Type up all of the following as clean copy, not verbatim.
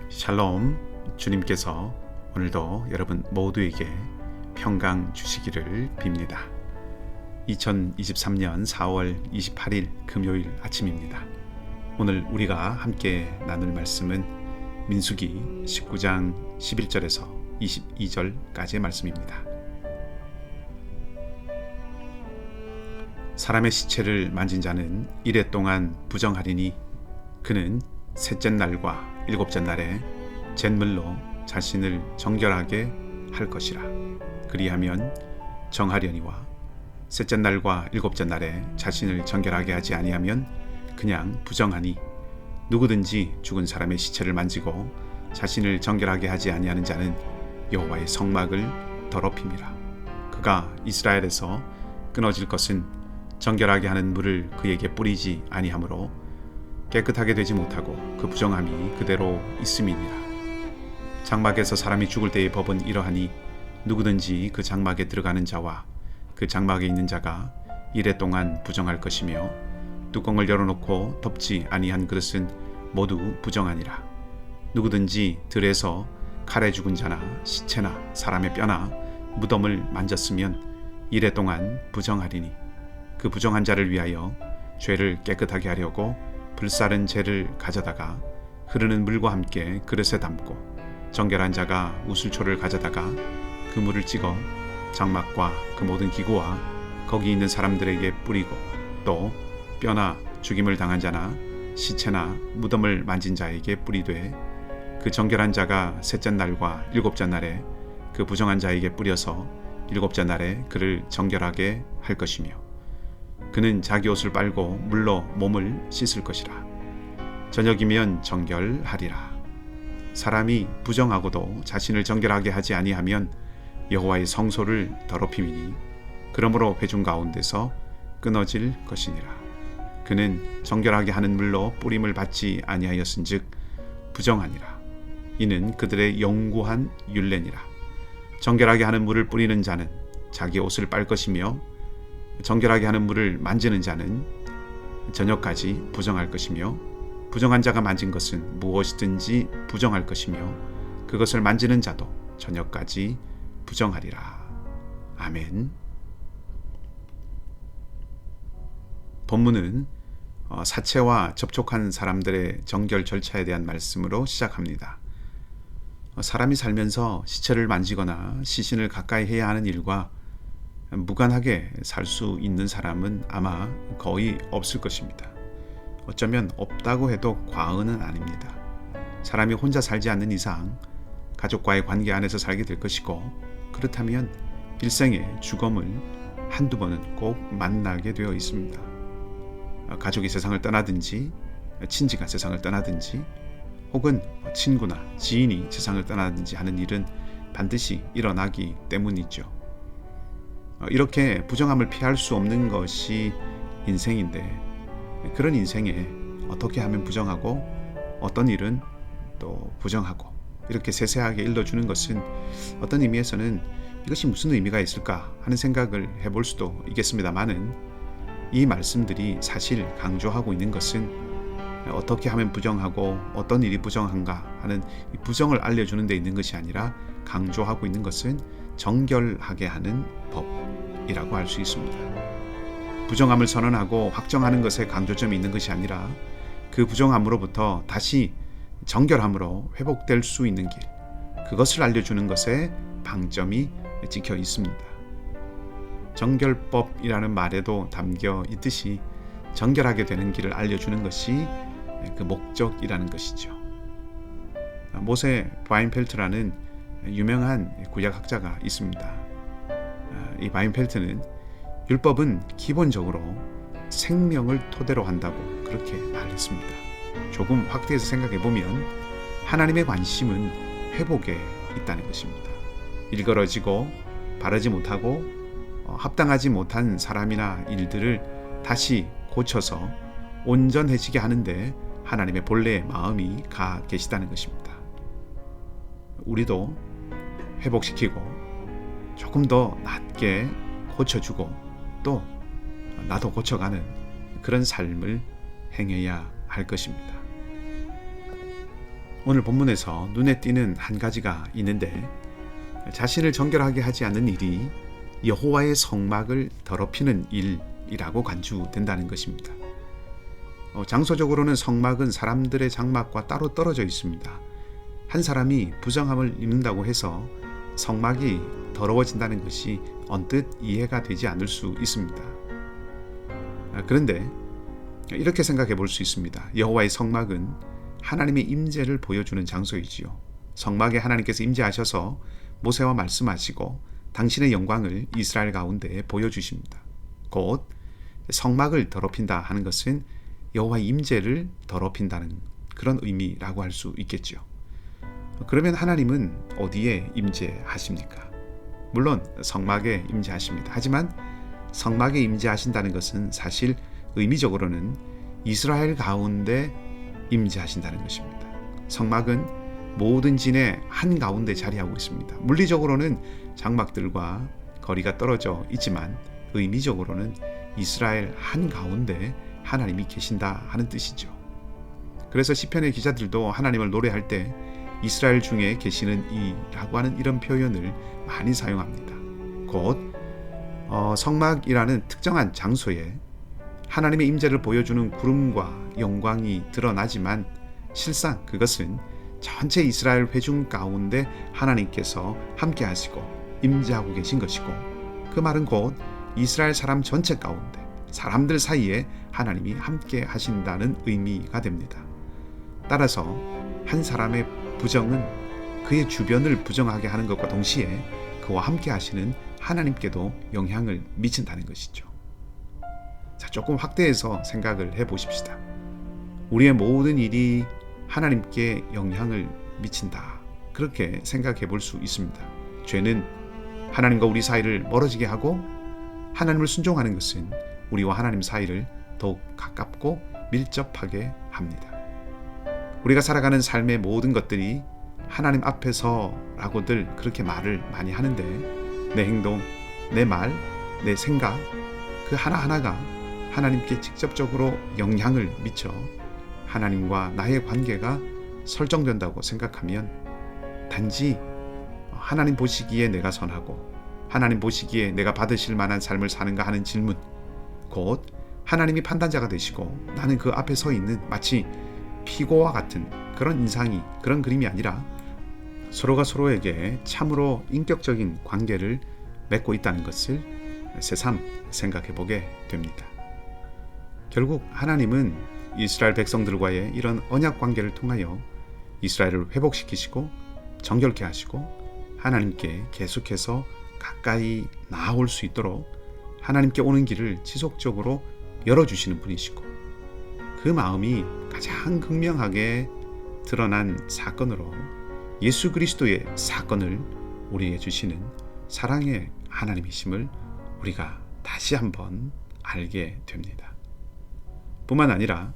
샬롬. 주님께서 오늘도 여러분 모두에게 평강 주시기를 빕니다. 2023년 4월 28일 금요일 아침입니다. 오늘 우리가 함께 나눌 말씀은 민수기 19장 11절에서 22절까지의 말씀입니다. 사람의 시체를 만진 자는 이레 동안 부정하리니 그는 셋째 날과 일곱째 날에 잿물로 자신을 정결하게 할 것이라. 그리하면 정하려니와 셋째 날과 일곱째 날에 자신을 정결하게 하지 아니하면 그냥 부정하니, 누구든지 죽은 사람의 시체를 만지고 자신을 정결하게 하지 아니하는 자는 여호와의 성막을 더럽힘이라. 그가 이스라엘에서 끊어질 것은 정결하게 하는 물을 그에게 뿌리지 아니하므로 깨끗하게 되지 못하고 그 부정함이 그대로 있음이니라. 장막에서 사람이 죽을 때의 법은 이러하니 누구든지 그 장막에 들어가는 자와 그 장막에 있는 자가 이레 동안 부정할 것이며, 뚜껑을 열어놓고 덮지 아니한 그릇은 모두 부정하니라. 누구든지 들에서 칼에 죽은 자나 시체나 사람의 뼈나 무덤을 만졌으면 이레 동안 부정하리니, 그 부정한 자를 위하여 죄를 깨끗하게 하려고 불사른 재를 가져다가 흐르는 물과 함께 그릇에 담고, 정결한 자가 우슬초를 가져다가 그 물을 찍어 장막과 그 모든 기구와 거기 있는 사람들에게 뿌리고, 또 뼈나 죽임을 당한 자나 시체나 무덤을 만진 자에게 뿌리되, 그 정결한 자가 셋째 날과 일곱째 날에 그 부정한 자에게 뿌려서 일곱째 날에 그를 정결하게 할 것이며, 그는 자기 옷을 빨고 물로 몸을 씻을 것이라. 저녁이면 정결하리라. 사람이 부정하고도 자신을 정결하게 하지 아니하면 여호와의 성소를 더럽힘이니, 그러므로 회중 가운데서 끊어질 것이니라. 그는 정결하게 하는 물로 뿌림을 받지 아니하였은즉 부정하니라. 이는 그들의 영구한 율례니라. 정결하게 하는 물을 뿌리는 자는 자기 옷을 빨 것이며, 정결하게 하는 물을 만지는 자는 저녁까지 부정할 것이며, 부정한 자가 만진 것은 무엇이든지 부정할 것이며, 그것을 만지는 자도 저녁까지 부정하리라. 아멘. 본문은 사체와 접촉한 사람들의 정결 절차에 대한 말씀으로 시작합니다. 사람이 살면서 시체를 만지거나 시신을 가까이 해야 하는 일과 무관하게 살 수 있는 사람은 아마 거의 없을 것입니다. 어쩌면 없다고 해도 과언은 아닙니다. 사람이 혼자 살지 않는 이상 가족과의 관계 안에서 살게 될 것이고, 그렇다면 일생에 죽음을 한두 번은 꼭 만나게 되어 있습니다. 가족이 세상을 떠나든지, 친지가 세상을 떠나든지, 혹은 친구나 지인이 세상을 떠나든지 하는 일은 반드시 일어나기 때문이죠. 이렇게 부정함을 피할 수 없는 것이 인생인데, 그런 인생에 어떻게 하면 부정하고 어떤 일은 또 부정하고 이렇게 세세하게 일러주는 것은 어떤 의미에서는 이것이 무슨 의미가 있을까 하는 생각을 해볼 수도 있겠습니다만은, 이 말씀들이 사실 강조하고 있는 것은 어떻게 하면 부정하고 어떤 일이 부정한가 하는 이 부정을 알려주는 데 있는 것이 아니라, 강조하고 있는 것은 정결하게 하는 법이라고 할 수 있습니다. 부정함을 선언하고 확정하는 것에 강조점이 있는 것이 아니라, 그 부정함으로부터 다시 정결함으로 회복될 수 있는 길, 그것을 알려주는 것에 방점이 찍혀 있습니다. 정결법이라는 말에도 담겨 있듯이 정결하게 되는 길을 알려주는 것이 그 목적이라는 것이죠. 모세 바인펠트라는 유명한 구약학자가 있습니다. 이 바인펠트는 율법은 기본적으로 생명을 토대로 한다고 그렇게 말했습니다. 조금 확대해서 생각해보면 하나님의 관심은 회복에 있다는 것입니다. 일그러지고 바르지 못하고 합당하지 못한 사람이나 일들을 다시 고쳐서 온전해지게 하는데 하나님의 본래의 마음이 가 계시다는 것입니다. 우리도 회복시키고 조금 더 낫게 고쳐주고, 또 나도 고쳐가는 그런 삶을 행해야 할 것입니다. 오늘 본문에서 눈에 띄는 한 가지가 있는데, 자신을 정결하게 하지 않는 일이 여호와의 성막을 더럽히는 일이라고 간주된다는 것입니다. 장소적으로는 성막은 사람들의 장막과 따로 떨어져 있습니다. 한 사람이 부정함을 입는다고 해서 성막이 더러워진다는 것이 언뜻 이해가 되지 않을 수 있습니다. 그런데 이렇게 생각해 볼 수 있습니다. 여호와의 성막은 하나님의 임재를 보여주는 장소이지요. 성막에 하나님께서 임재하셔서 모세와 말씀하시고 당신의 영광을 이스라엘 가운데 보여주십니다. 곧 성막을 더럽힌다 하는 것은 여호와의 임재를 더럽힌다는 그런 의미라고 할 수 있겠죠. 그러면 하나님은 어디에 임재하십니까? 물론 성막에 임재하십니다. 하지만 성막에 임재하신다는 것은 사실 의미적으로는 이스라엘 가운데 임재하신다는 것입니다. 성막은 모든 진의 한가운데 자리하고 있습니다. 물리적으로는 장막들과 거리가 떨어져 있지만 의미적으로는 이스라엘 한가운데 하나님이 계신다 하는 뜻이죠. 그래서 시편의 기자들도 하나님을 노래할 때 이스라엘 중에 계시는 이라고 하는 이런 표현을 많이 사용합니다. 곧 성막이라는 특정한 장소에 하나님의 임재를 보여주는 구름과 영광이 드러나지만 실상 그것은 전체 이스라엘 회중 가운데 하나님께서 함께 하시고 임재하고 계신 것이고, 그 말은 곧 이스라엘 사람 전체 가운데 사람들 사이에 하나님이 함께 하신다는 의미가 됩니다. 따라서 한 사람의 부정은 그의 주변을 부정하게 하는 것과 동시에 그와 함께 하시는 하나님께도 영향을 미친다는 것이죠. 자, 조금 확대해서 생각을 해보십시다. 우리의 모든 일이 하나님께 영향을 미친다, 그렇게 생각해 볼 수 있습니다. 죄는 하나님과 우리 사이를 멀어지게 하고, 하나님을 순종하는 것은 우리와 하나님 사이를 더욱 가깝고 밀접하게 합니다. 우리가 살아가는 삶의 모든 것들이 하나님 앞에서라고들 그렇게 말을 많이 하는데, 내 행동, 내 말, 내 생각, 그 하나하나가 하나님께 직접적으로 영향을 미쳐 하나님과 나의 관계가 설정된다고 생각하면 단지 하나님 보시기에 내가 선하고 하나님 보시기에 내가 받으실 만한 삶을 사는가 하는 질문, 곧 하나님이 판단자가 되시고 나는 그 앞에 서 있는 마치 피고와 같은 그런 인상이, 그런 그림이 아니라 서로가 서로에게 참으로 인격적인 관계를 맺고 있다는 것을 새삼 생각해 보게 됩니다. 결국 하나님은 이스라엘 백성들과의 이런 언약 관계를 통하여 이스라엘을 회복시키시고 정결케 하시고 하나님께 계속해서 가까이 나아올 수 있도록 하나님께 오는 길을 지속적으로 열어주시는 분이시고, 그 마음이 가장 극명하게 드러난 사건으로 예수 그리스도의 사건을 우리에게 주시는 사랑의 하나님이심을 우리가 다시 한번 알게 됩니다. 뿐만 아니라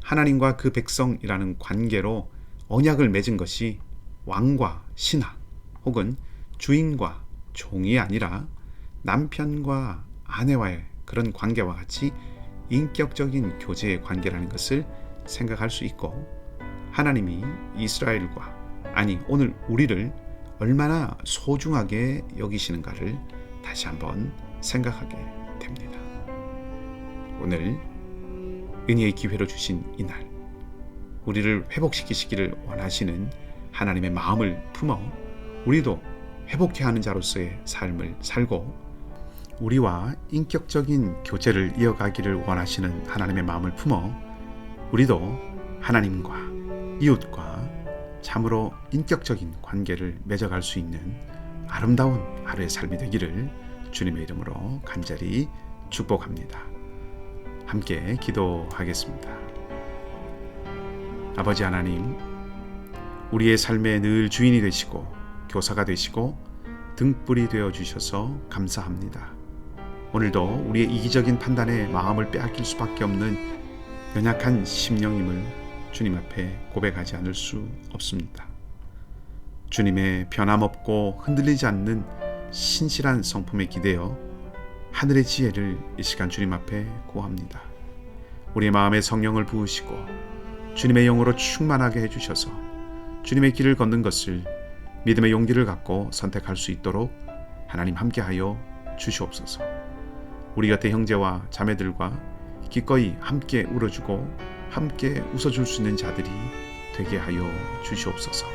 하나님과 그 백성이라는 관계로 언약을 맺은 것이 왕과 신하 혹은 주인과 종이 아니라 남편과 아내와의 그런 관계와 같이 인격적인 교제의 관계라는 것을 생각할 수 있고, 하나님이 이스라엘과, 아니 오늘 우리를 얼마나 소중하게 여기시는가를 다시 한번 생각하게 됩니다. 오늘 은혜의 기회로 주신 이날, 우리를 회복시키시기를 원하시는 하나님의 마음을 품어 우리도 회복해야 하는 자로서의 삶을 살고, 우리와 인격적인 교제를 이어가기를 원하시는 하나님의 마음을 품어 우리도 하나님과 이웃과 참으로 인격적인 관계를 맺어갈 수 있는 아름다운 하루의 삶이 되기를 주님의 이름으로 간절히 축복합니다. 함께 기도하겠습니다. 아버지 하나님, 우리의 삶의 늘 주인이 되시고 교사가 되시고 등불이 되어 주셔서 감사합니다. 오늘도 우리의 이기적인 판단에 마음을 빼앗길 수밖에 없는 연약한 심령임을 주님 앞에 고백하지 않을 수 없습니다. 주님의 변함없고 흔들리지 않는 신실한 성품에 기대어 하늘의 지혜를 이 시간 주님 앞에 구합니다. 우리의 마음에 성령을 부으시고 주님의 영으로 충만하게 해주셔서 주님의 길을 걷는 것을 믿음의 용기를 갖고 선택할 수 있도록 하나님 함께하여 주시옵소서. 우리 곁에 형제와 자매들과 기꺼이 함께 울어주고 함께 웃어줄 수 있는 자들이 되게 하여 주시옵소서.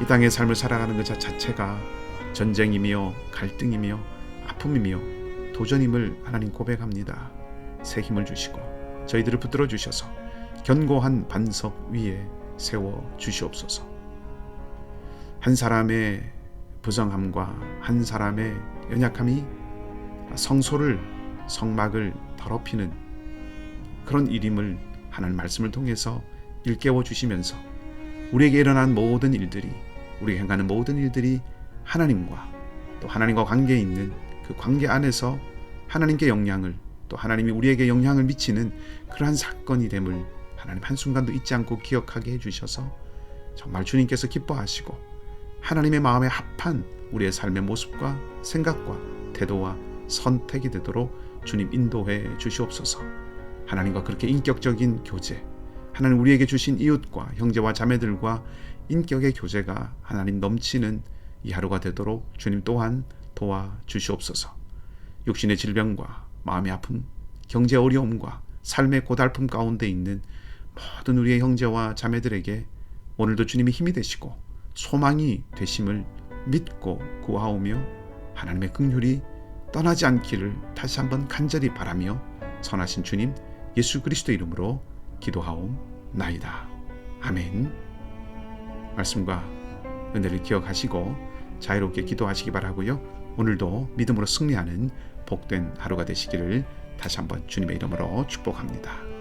이 땅의 삶을 살아가는 것 자체가 전쟁이며 갈등이며 아픔이며 도전임을 하나님 고백합니다. 새 힘을 주시고 저희들을 붙들어 주셔서 견고한 반석 위에 세워 주시옵소서. 한 사람의 부정함과 한 사람의 연약함이 성소를 성막을 더럽히는 그런 일임을 하나님 말씀을 통해서 일깨워 주시면서 우리에게 일어난 모든 일들이, 우리가 행하는 모든 일들이 하나님과 또 하나님과 관계에 있는 그 관계 안에서 하나님께 영향을, 또 하나님이 우리에게 영향을 미치는 그러한 사건이 됨을 하나님 한순간도 잊지 않고 기억하게 해주셔서 정말 주님께서 기뻐하시고 하나님의 마음에 합한 우리의 삶의 모습과 생각과 태도와 선택이 되도록 주님 인도해 주시옵소서. 하나님과 그렇게 인격적인 교제, 하나님 우리에게 주신 이웃과 형제와 자매들과 인격의 교제가 하나님 넘치는 이 하루가 되도록 주님 또한 도와주시옵소서. 육신의 질병과 마음의 아픔, 경제 어려움과 삶의 고달픔 가운데 있는 모든 우리의 형제와 자매들에게 오늘도 주님이 힘이 되시고 소망이 되심을 믿고 구하오며 하나님의 긍휼이 떠나지 않기를 다시 한번 간절히 바라며 선하신 주님 예수 그리스도 이름으로 기도하옵나이다. 아멘. 말씀과 은혜를 기억하시고 자유롭게 기도하시기 바라고요. 오늘도 믿음으로 승리하는 복된 하루가 되시기를 다시 한번 주님의 이름으로 축복합니다.